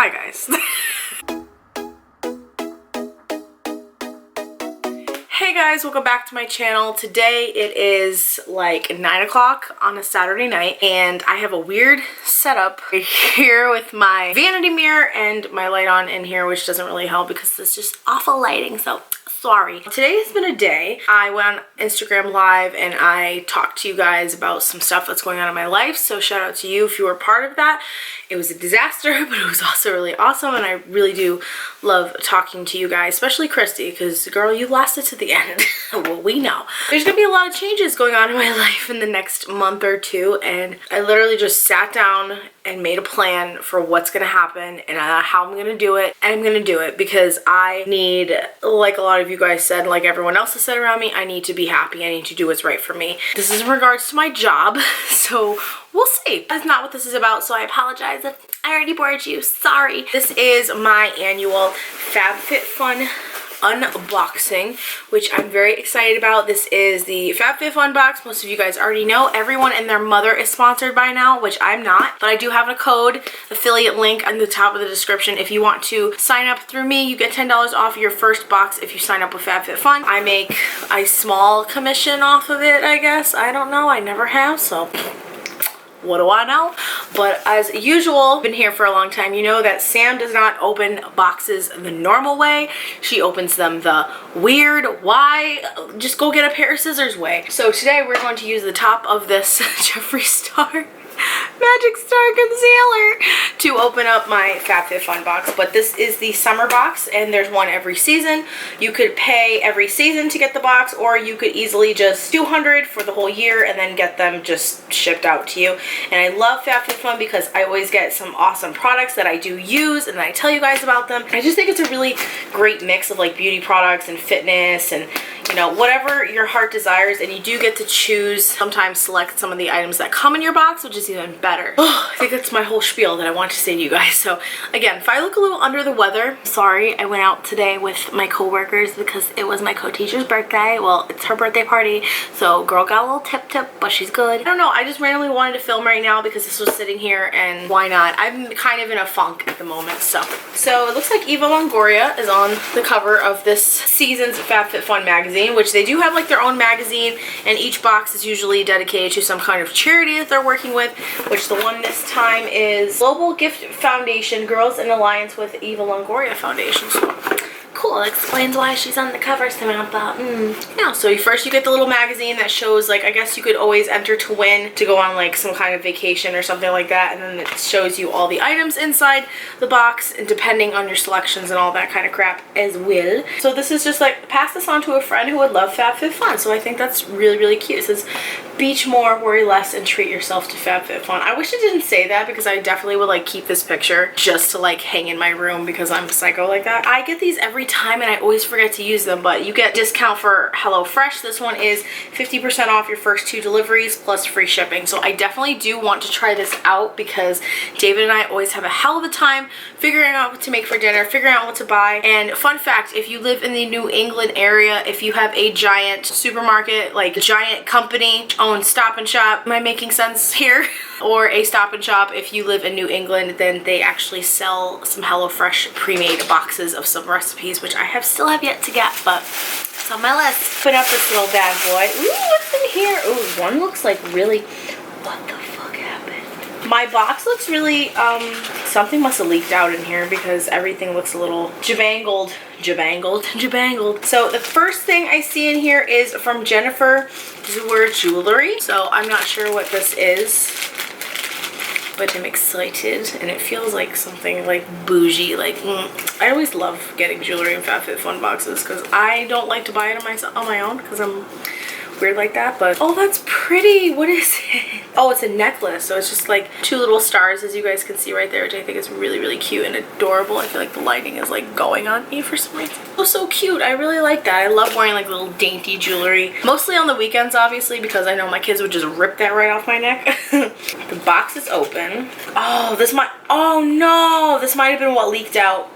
Hi guys. Hey guys, welcome back to my channel. Today it is like 9 o'clock on a Saturday night and I have a weird setup here with my vanity mirror and my light on in here, which doesn't really help because it's just awful lighting, so sorry. Today has been a day. I went on Instagram Live and I talked to you guys about some stuff that's going on in my life, so shout out to you if you were part of that. It was a disaster, but it was also really awesome, and I really do love talking to you guys, especially Christy, because girl, you lasted to the end. Well, we know. There's gonna be a lot of changes going on in my life in the next month or two, and I literally just sat down and made a plan for what's gonna happen and how I'm gonna do it, and I'm gonna do it because I need, like a lot of you guys said, like everyone else has said around me, I need to be happy. I need to do what's right for me. This is in regards to my job, so we'll see. That's not what this is about, so I apologize if I already bored you. Sorry. This is my annual FabFitFun unboxing, which I'm very excited about. This is the FabFitFun box. Most of you guys already know. Everyone and their mother is sponsored by now, which I'm not, but I do have a code affiliate link in the top of the description. If you want to sign up through me, you get $10 off your first box if you sign up with FabFitFun. I make a small commission off of it, I guess. I don't know. I never have, so what do I know? But as usual, been here for a long time, you know that Sam does not open boxes the normal way. She opens them the weird, why, just go get a pair of scissors way. So today we're going to use the top of this Jeffree Star Magic Star Concealer to open up my FabFitFun box. But this is the summer box and there's one every season. You could pay every season to get the box, or you could easily just do $200 for the whole year and then get them just shipped out to you. And I love FabFitFun because I always get some awesome products that I do use and I tell you guys about them. I just think it's a really great mix of like beauty products and fitness and, you know, whatever your heart desires, and you do get to choose, sometimes select some of the items that come in your box, which is even better. Oh, I think that's my whole spiel that I want to say to you guys. So again, if I look a little under the weather, sorry. I went out today with my co-workers because it was my co-teacher's birthday. Well, it's her birthday party, so girl got a little tip, but she's good. I don't know, I just randomly wanted to film right now because this was sitting here and why not? I'm kind of in a funk at the moment, so it looks like Eva Longoria is on the cover of this season's FabFitFun magazine, which they do have like their own magazine, and each box is usually dedicated to some kind of charity that they're working with, which the one this time is Global Gift Foundation, Girls in Alliance with Eva Longoria Foundation. So cool, explains why she's on the cover, Samantha. Yeah, so first you get the little magazine that shows, like, I guess you could always enter to win to go on like some kind of vacation or something like that, and then it shows you all the items inside the box and depending on your selections and all that kind of crap as well. So this is just like, pass this on to a friend who would love FabFitFun, so I think that's really, really cute. It says, beach more, worry less, and treat yourself to FabFitFun. I wish it didn't say that because I definitely would like keep this picture just to like hang in my room because I'm a psycho like that. I get these every time and I always forget to use them, but you get discount for HelloFresh. This one is 50% off your first 2 deliveries plus free shipping. So I definitely do want to try this out because David and I always have a hell of a time figuring out what to make for dinner, figuring out what to buy. And fun fact, if you live in the New England area, if you have a giant supermarket, like a giant company owned Stop and Shop, am I making sense here? Or a Stop and Shop, if you live in New England, then they actually sell some HelloFresh pre-made boxes of some recipes, which I still have yet to get, but it's on my list. Open up this little bad boy. Ooh, what's in here? Ooh, one looks like really, what the fuck happened? My box looks really, something must have leaked out in here because everything looks a little jabangled. So the first thing I see in here is from Jennifer Zeuer Jewelry. So I'm not sure what this is, but I'm excited, and it feels like something like bougie. Like I always love getting jewelry in FabFitFun boxes because I don't like to buy it on my own because I'm weird like that. But oh, that's pretty. What is it? Oh, it's a necklace, so it's just like 2 little stars, as you guys can see right there, which I think is really, really cute and adorable. I feel like the lighting is like going on me for some reason. Oh, so cute. I really like that. I love wearing like little dainty jewelry, mostly on the weekends, obviously, because I know my kids would just rip that right off my neck. The box is open. Oh, oh no, this might have been what leaked out.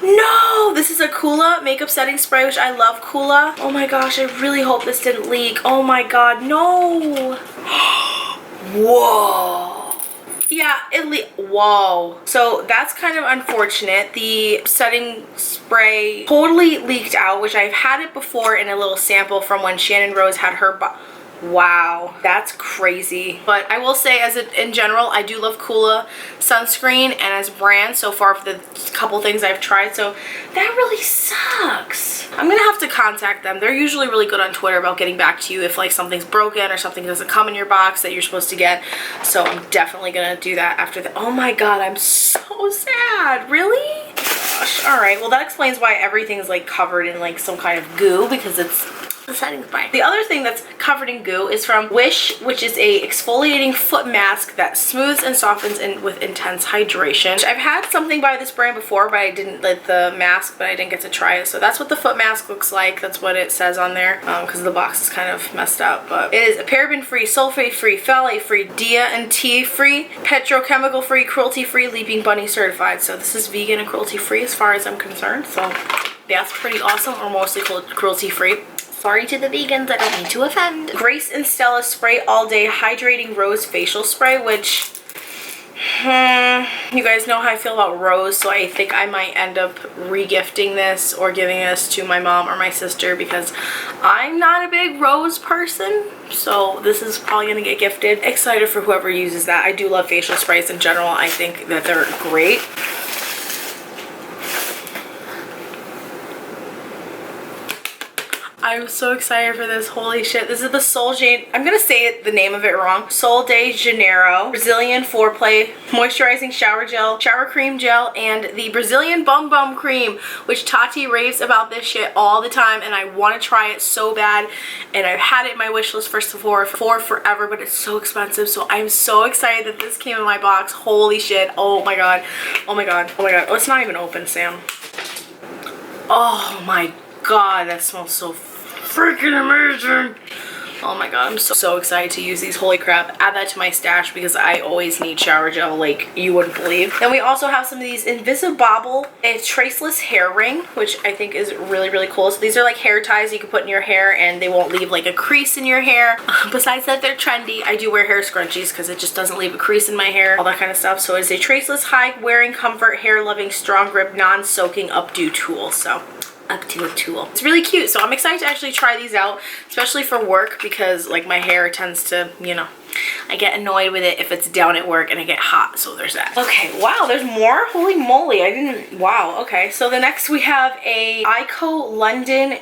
No, this is a Kula makeup setting spray, which I love Kula. Oh my gosh, I really hope this didn't leak. Oh my god, no. Whoa. Yeah, whoa. So that's kind of unfortunate. The setting spray totally leaked out, which I've had it before in a little sample from when Shannon Rose had her wow, that's crazy. But I will say, in general, I do love Coola sunscreen, and as a brand so far for the couple things I've tried, so that really sucks. I'm gonna have to contact them. They're usually really good on Twitter about getting back to you if like something's broken or something doesn't come in your box that you're supposed to get. So I'm definitely gonna do that after the, oh my god, I'm so sad. Really? Gosh. All right, well that explains why everything's like covered in like some kind of goo, because it's the setting spray. The other thing that's covered in goo is from Wish, which is a exfoliating foot mask that smooths and softens with intense hydration. I've had something by this brand before, but I didn't like the mask, but I didn't get to try it. So that's what the foot mask looks like. That's what it says on there, because the box is kind of messed up. But it is a paraben-free, sulfate-free, phthalate-free, DNT-free, petrochemical-free, cruelty-free, Leaping Bunny certified. So this is vegan and cruelty-free as far as I'm concerned. So that's pretty awesome, or mostly cruelty-free. Sorry to the vegans, I don't mean to offend. Grace and Stella Spray All Day Hydrating Rose Facial Spray, which, you guys know how I feel about rose, so I think I might end up regifting this or giving this to my mom or my sister, because I'm not a big rose person, so this is probably gonna get gifted. Excited for whoever uses that. I do love facial sprays in general. I think that they're great. I'm so excited for this. Holy shit. This is the I'm gonna say the name of it wrong. Sol de Janeiro Brazilian Foreplay Moisturizing Shower Gel, Shower Cream Gel, and the Brazilian Bum Bum Cream, which Tati raves about this shit all the time, and I want to try it so bad. And I've had it in my wish list for forever, but it's so expensive. So I'm so excited that this came in my box. Holy shit. Oh my god. Oh my god. Oh my god. Oh, it's not even open, Sam. Oh my god, that smells so freaking amazing. Oh my god, I'm so excited to use these. Holy crap. Add that to my stash because I always need shower gel like you wouldn't believe. Then we also have some of these Invisibobble traceless hair ring, which I think is really, really cool. So these are like hair ties you can put in your hair and they won't leave like a crease in your hair. Besides that, they're trendy. I do wear hair scrunchies because it just doesn't leave a crease in my hair, all that kind of stuff. So it's a traceless, high wearing comfort, hair loving, strong grip, non-soaking updo tool. So up to a tool. It's really cute, so I'm excited to actually try these out, especially for work, because like my hair tends to, you know, I get annoyed with it if it's down at work and I get hot, so there's that. Okay, wow, there's more? Holy moly, I didn't, wow, okay. So the next we have a Ico London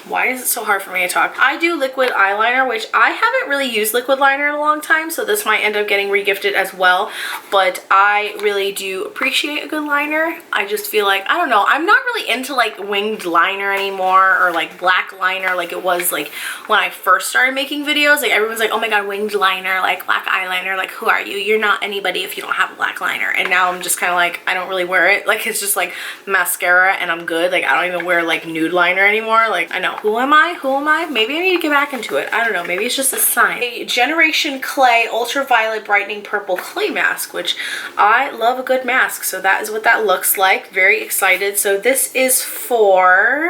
why is it so hard for me to talk? I do liquid eyeliner, which I haven't really used liquid liner in a long time, so this might end up getting regifted as well, but I really do appreciate a good liner. I just feel like, I don't know, I'm not really into like winged liner anymore, or like black liner like it was like when I first started making videos. Like everyone's like, oh my god, winged liner, like black eyeliner, like who are you? You're not anybody if you don't have a black liner. And now I'm just kind of like, I don't really wear it. Like it's just like mascara and I'm good. Like I don't even wear like nude liner anymore. Like I know, who am I? Who am I? Maybe I need to get back into it. I don't know, maybe it's just a sign. A Generation Clay Ultraviolet Brightening Purple Clay Mask, which I love a good mask, so that is what that looks like. Very excited. So this is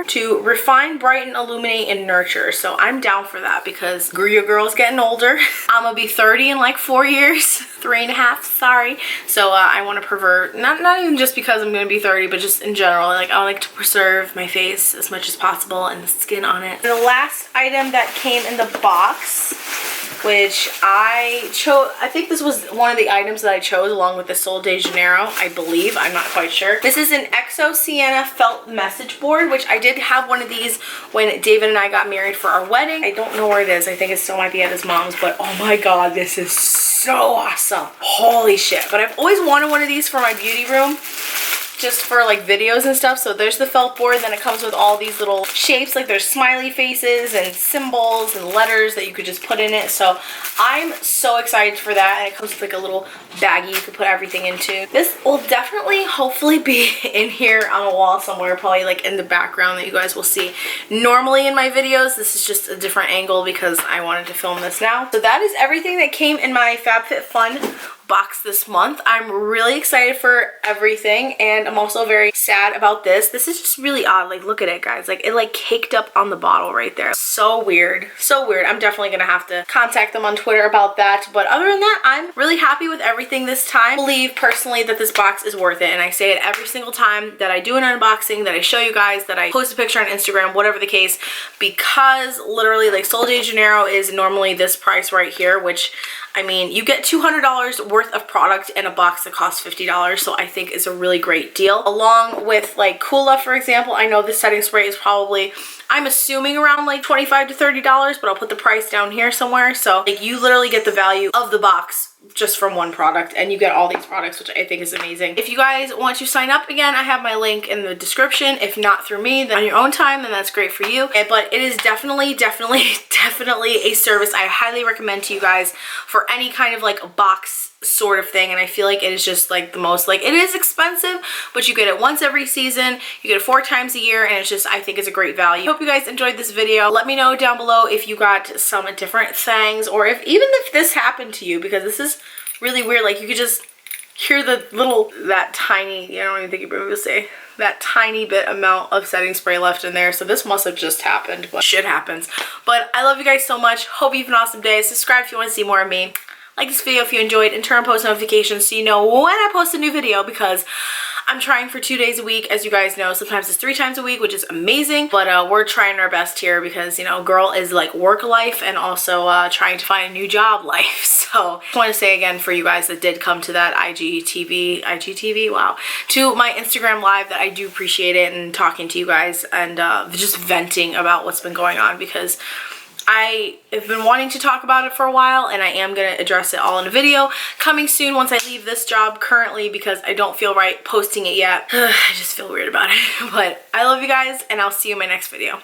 to refine, brighten, illuminate, and nurture. So I'm down for that because your girl's getting older. I'm gonna be 30 in like 4 years. 3.5, sorry. So I want to pervert, not even just because I'm gonna be 30, but just in general, like I like to preserve my face as much as possible and the skin on it. The last item that came in the box, which I chose, I think this was one of the items that I chose along with the Sol de Janeiro, I believe, I'm not quite sure. This is an Exo Sienna felt message board, which I did have one of these when David and I got married for our wedding. I don't know where it is. I think it still might be at his mom's, but oh my god, this is so awesome. Holy shit. But I've always wanted one of these for my beauty room, just for like videos and stuff. So there's the felt board, then it comes with all these little shapes, like there's smiley faces and symbols and letters that you could just put in it. So I'm so excited for that, and it comes with like a little baggie you could put everything into. This will definitely hopefully be in here on a wall somewhere, probably like in the background that you guys will see normally in my videos. This is just a different angle because I wanted to film this now. So that is everything that came in my FabFitFun box this month. I'm really excited for everything, and I'm also very sad about this. This is just really odd. Like, look at it, guys. Like, it like caked up on the bottle right there. So weird. So weird. I'm definitely gonna have to contact them on Twitter about that. But other than that, I'm really happy with everything this time. I believe personally that this box is worth it, and I say it every single time that I do an unboxing, that I show you guys, that I post a picture on Instagram, whatever the case, because literally like Sol de Janeiro is normally this price right here, which, I mean, you get $200 worth of product in a box that costs $50, so I think is a really great deal. Along with like Kula, for example, I know this setting spray is probably, I'm assuming around like $25 to $30, but I'll put the price down here somewhere. So like you literally get the value of the box just from one product, and you get all these products, which I think is amazing. If you guys want to sign up, again, I have my link in the description. If not through me, then on your own time, then that's great for you. But it is definitely a service I highly recommend to you guys for any kind of like box sort of thing. And I feel like it is just like the most, like, it is expensive, but you get it once every season, you get it 4 times a year, and it's just, I think it's a great value. Hope you guys enjoyed this video. Let me know down below if you got some different things, or if even if this happened to you, because this is really weird. Like, you could just hear the little, that tiny, I don't even think you'd be able to say, that tiny bit amount of setting spray left in there. So this must have just happened, but shit happens. But I love you guys so much. Hope you have an awesome day. Subscribe if you want to see more of me. Like this video if you enjoyed, and turn on post notifications so you know when I post a new video, because I'm trying for 2 days a week, as you guys know. Sometimes it's 3 times a week, which is amazing, but we're trying our best here because, you know, girl is like work life and also trying to find a new job life. So I want to say again for you guys that did come to that IGTV, wow, to my Instagram live, that I do appreciate it, and talking to you guys and just venting about what's been going on, because I have been wanting to talk about it for a while, and I am going to address it all in a video coming soon once I leave this job currently, because I don't feel right posting it yet. I just feel weird about it. But I love you guys, and I'll see you in my next video.